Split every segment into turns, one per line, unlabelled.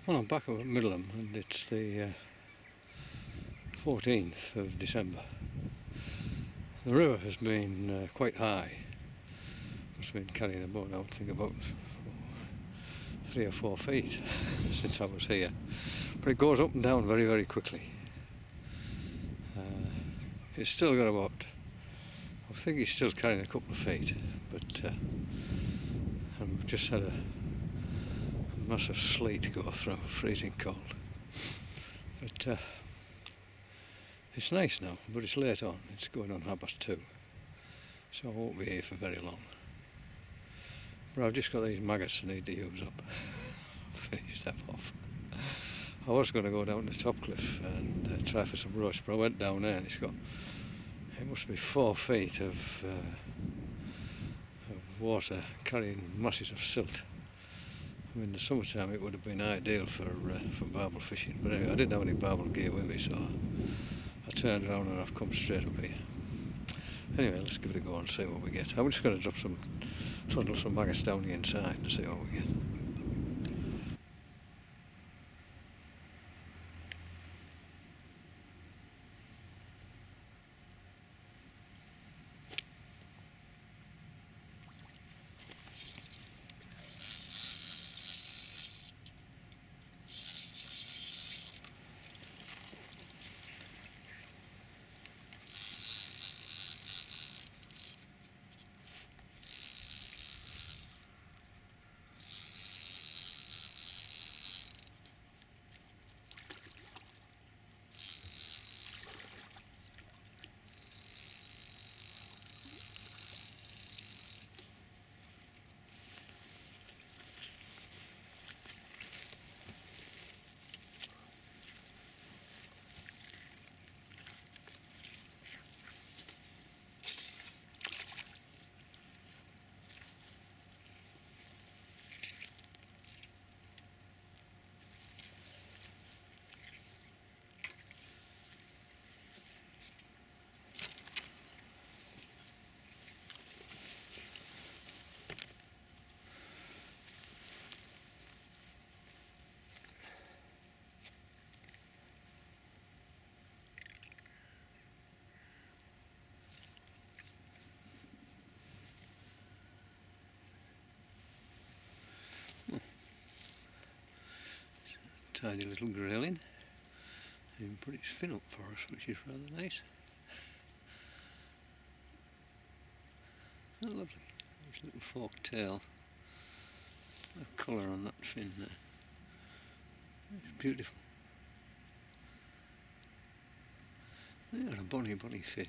Well, I'm back at Middleham and it's the 14th of December. The river has been quite high. Must have been carrying about, I would think, about 3 or 4 feet since I was here. But it goes up and down very, very quickly. It's still got about, I think it's still carrying a couple of feet, but and we've just had a massive sleet go through, freezing cold. But it's nice now, but it's late on. It's going on 2:30, so I won't be here for very long. But I've just got these maggots I need to use up. Finish them off. I was going to go down to Topcliffe and try for some roach, but I went down there and it must be 4 feet of water carrying masses of silt. I mean, in the summertime it would have been ideal for barbel fishing, but anyway, I didn't have any barbel gear with me, so I turned around and I've come straight up here. Anyway, let's give it a go and see what we get. I'm just going to trundle some maggots down the inside and see what we get. Tidy little grayling. He put its fin up for us, which is rather nice. Oh, lovely. There's a little forked tail. A colour on that fin there. It's beautiful. They're a bonny, bonny fish.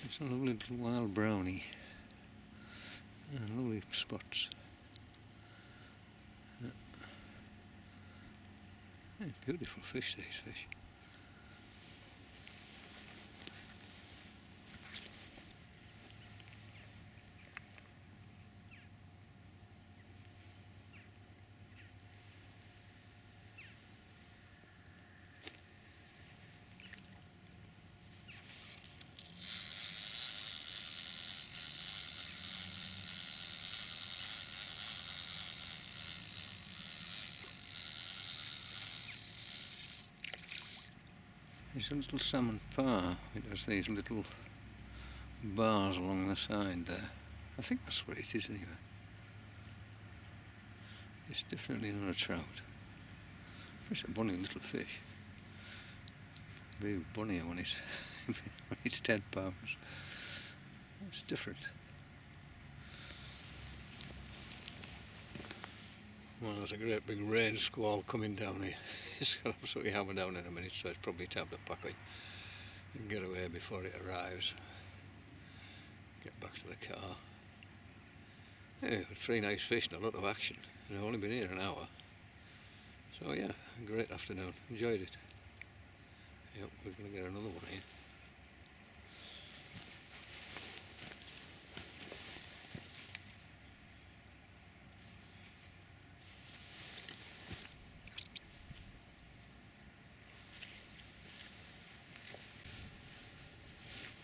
It's a lovely little wild brownie. Lovely spots. Beautiful fish, these fish. There's a little salmon parr. It has these little bars along the side there. I think that's what it is anyway. It's definitely not a trout. It's a bunny little fish. Be bunnier when it's when it's 10 pounds. It's different. Well, there's a great big rain squall coming down here. It's going to absolutely hammer down in a minute, so it's probably time to pack it and get away before it arrives. Get back to the car. Yeah, 3 nice fish and a lot of action. And I've only been here an hour. So yeah, a great afternoon. Enjoyed it. Yep, we're going to get another one here.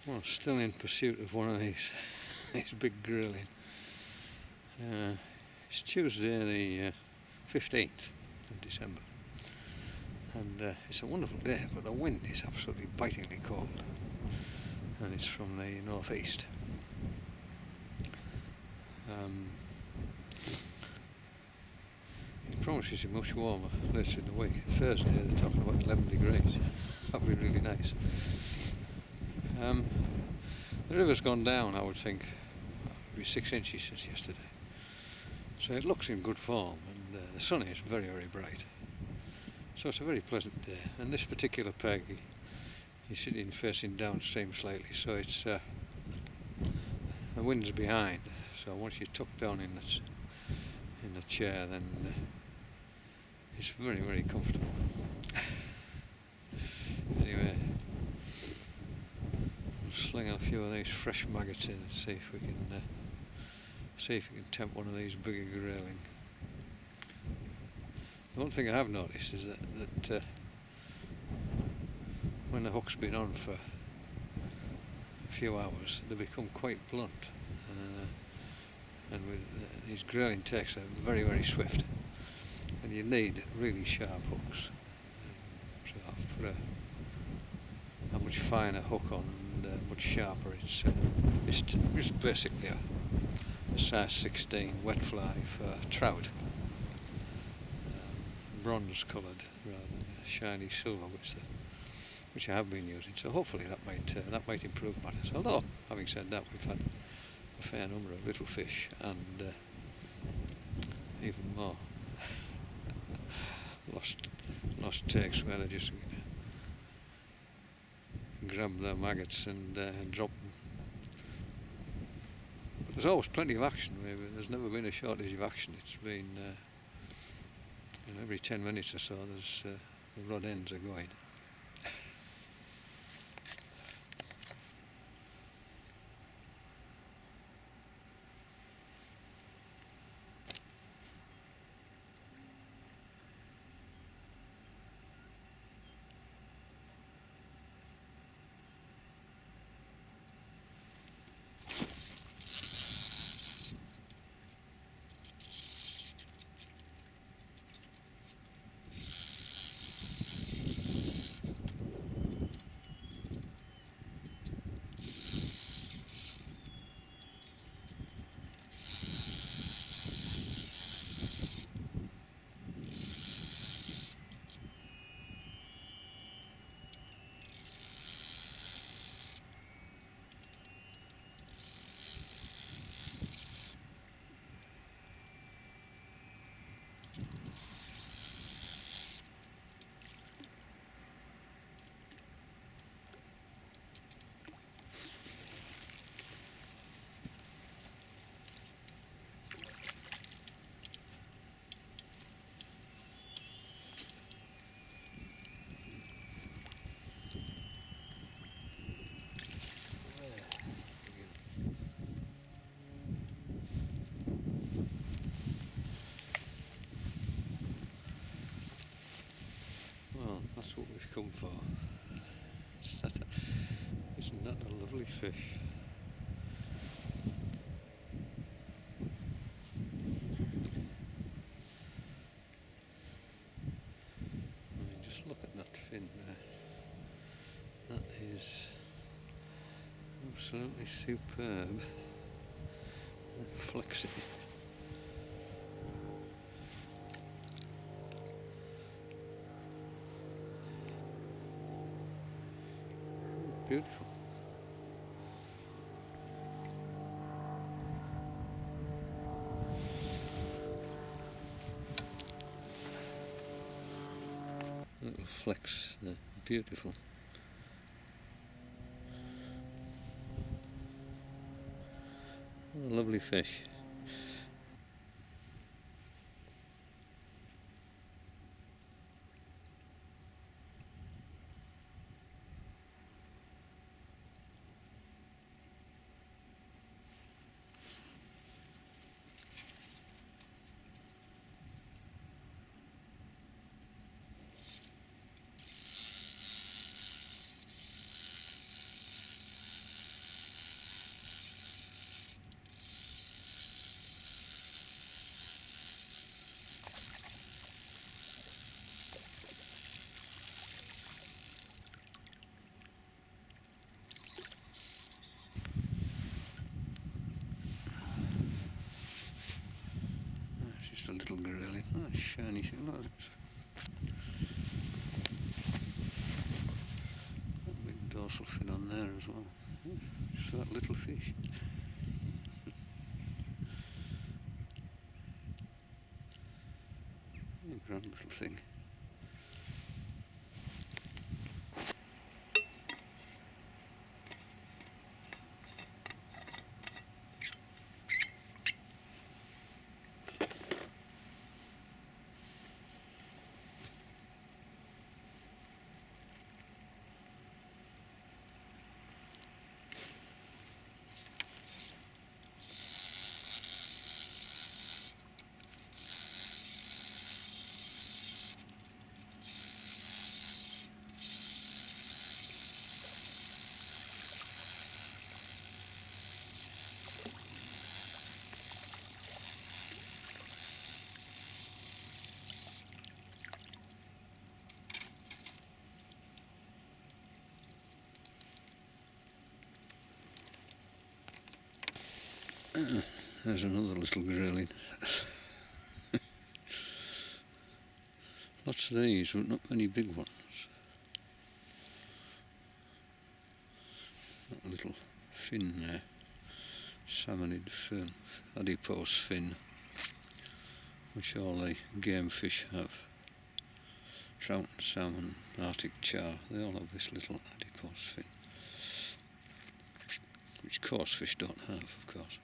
Well, still in pursuit of one of these big grilling. It's Tuesday the 15th of December, and it's a wonderful day, but the wind is absolutely bitingly cold, and it's from the northeast. It promises it much warmer later in the week. Thursday they're talking about 11 degrees. That'd be really nice. The river's gone down, I would think, maybe 6 inches since yesterday. So it looks in good form, and the sun is very, very bright. So it's a very pleasant day. And this particular peg, he's sitting facing downstream slightly, so it's the wind's behind. So once you're tucked down in the chair, then it's very, very comfortable. Anyway, we'll sling a few of these fresh maggots in and see if we can tempt one of these bigger grayling. The one thing I have noticed is that when the hook's been on for a few hours, they become quite blunt, and with these grayling takes are very, very swift, and you need really sharp hooks. So I've put a much finer hook on, and much sharper. It's just basically a size 16 wet fly for trout, bronze coloured rather than shiny silver, which I have been using. So hopefully that might improve matters. Although, having said that, we've had a fair number of little fish and even more lost takes where they just grab their maggots and drop them. But there's always plenty of action. There's never been a shortage of action. It's been every 10 minutes or so there's the rod ends are going. That's what we've come for. Isn't that a lovely fish? I mean, just look at that fin there. That is absolutely superb. Flexy. Beautiful. Little flecks there. Beautiful. What a lovely fish. Just a little grelly. Oh, shiny thing. Look, a big dorsal fin on there as well. Just that little fish. A grand little thing. There's another little grayling. Lots of these, but not many big ones. That little fin there, salmonid fin, adipose fin, which all the game fish have. Trout and salmon, Arctic char, they all have this little adipose fin, which coarse fish don't have, of course.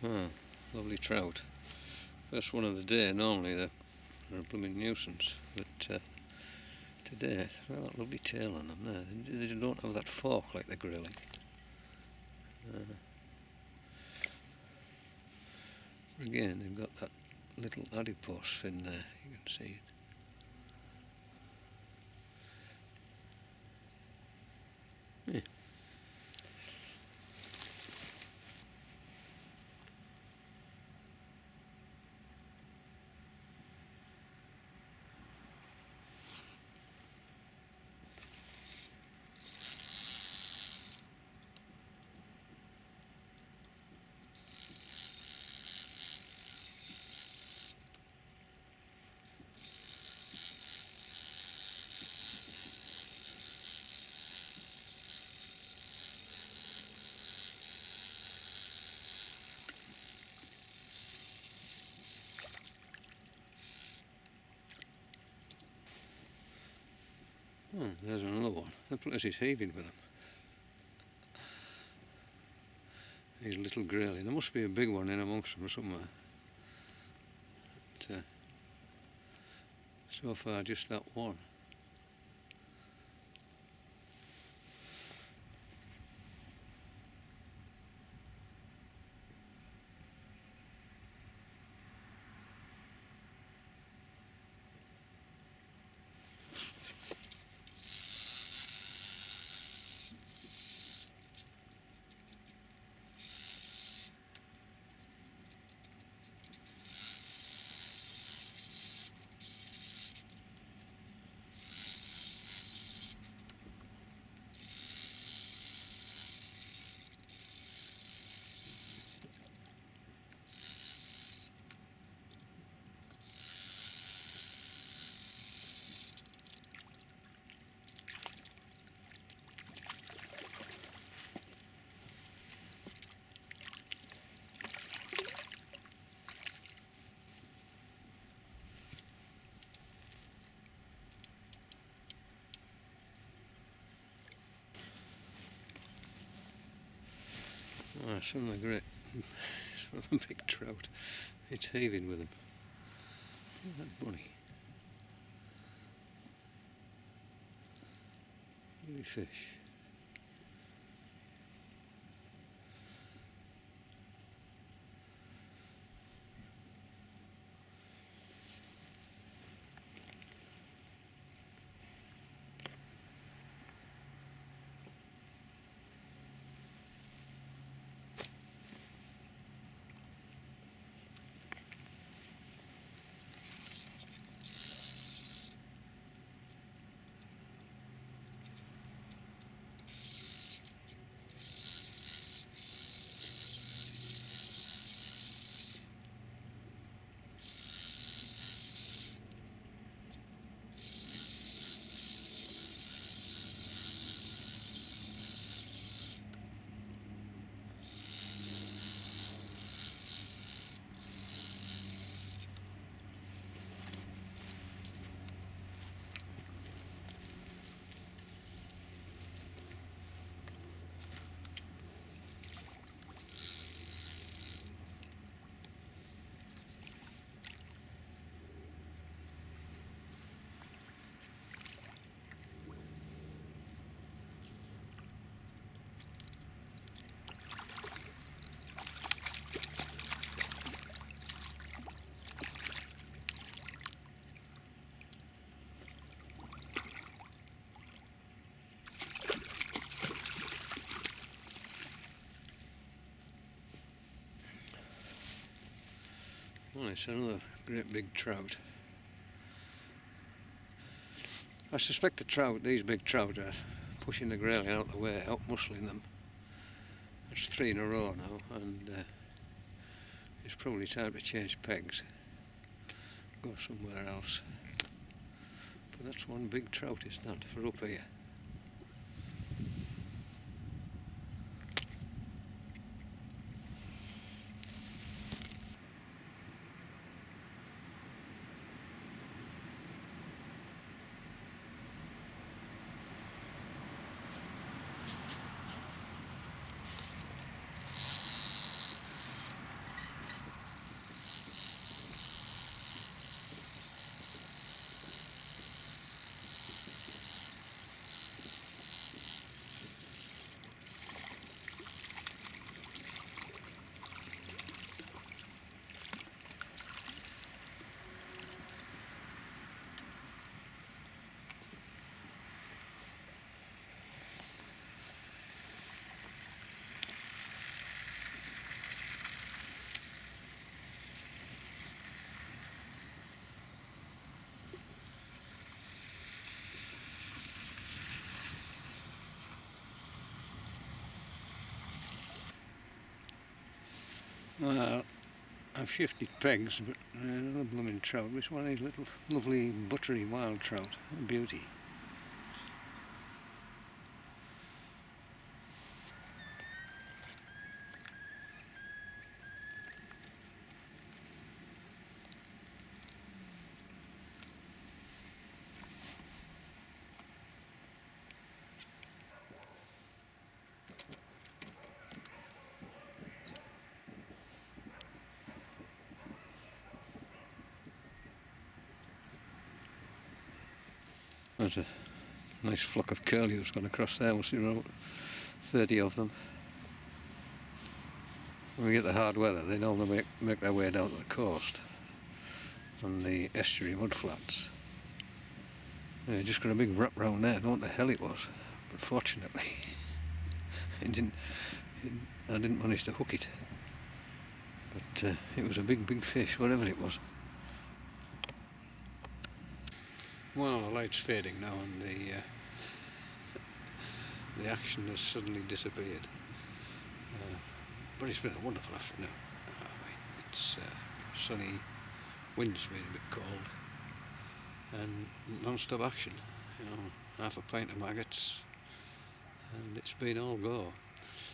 Ah, lovely trout. First one of the day. Normally they're a blooming nuisance, but today, well, that lovely tail on them there. They don't have that fork like the grilling. Again, they've got that little adipose fin there, you can see it. Yeah. Oh, there's another one. The place is heaving with them. These little grayling. There must be a big one in amongst them somewhere. But, so far just that one. Ah, some of the great, some of the big trout. It's heaving with them. Look at that bunny. Lovely fish. Oh, it's another great big trout. I suspect the trout, these big trout, are pushing the grayling out the way, out muscling them. That's 3 in a row now, and it's probably time to change pegs, go somewhere else. But that's one big trout, is that, for up here. Well, I've shifted pegs, but another blooming trout. It's one of these little lovely buttery wild trout. A beauty. There's a nice flock of curlews gone across there. We'll see about 30 of them. When we get the hard weather, they normally make their way down to the coast on the estuary mudflats. They just got a big wrap round there. I don't know what the hell it was, but fortunately I didn't manage to hook it. But it was a big fish, whatever it was. Well, the light's fading now and the action has suddenly disappeared. But it's been a wonderful afternoon. I mean, it's sunny, wind's been a bit cold, and non-stop action. You know, half a pint of maggots, and it's been all go.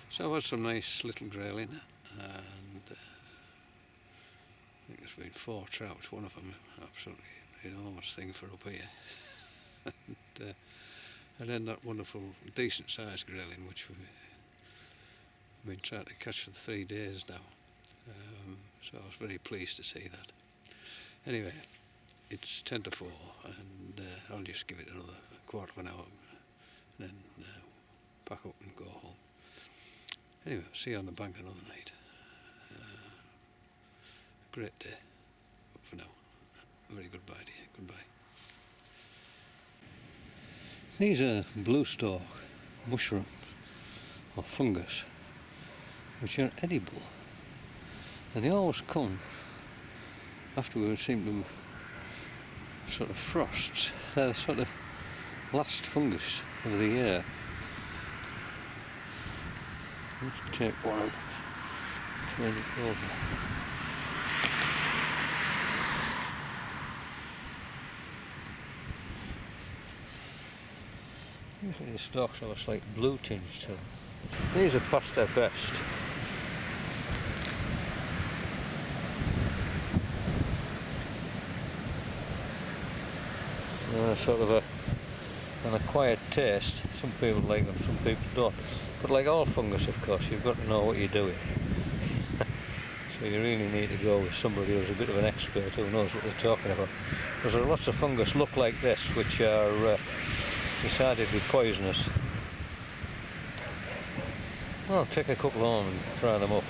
So I've had some nice little grayling, and I think there's been 4 trout. One of them absolutely enormous thing for up here. And then that wonderful, decent sized grayling, which we've been trying to catch for 3 days now. So I was very pleased to see that. Anyway, it's 10 to 4, and I'll just give it another quarter of an hour, and then pack up and go home. Anyway, see you on the bank another night. Great day. But for now, a very goodbye to you. Goodbye. These are blue stalk mushrooms or fungus, which are edible, and they always come after we seem to sort of frosts. They're the sort of last fungus of the year. Let's take one and turn it over. Usually the stalks have a slight blue tinge to them. These are past their best. Sort of an acquired taste. Some people like them, some people don't. But like all fungus, of course, you've got to know what you're doing. So you really need to go with somebody who's a bit of an expert, who knows what they're talking about. Because there are lots of fungus look like this, which are decidedly poisonous. Well, take a couple home and try them up.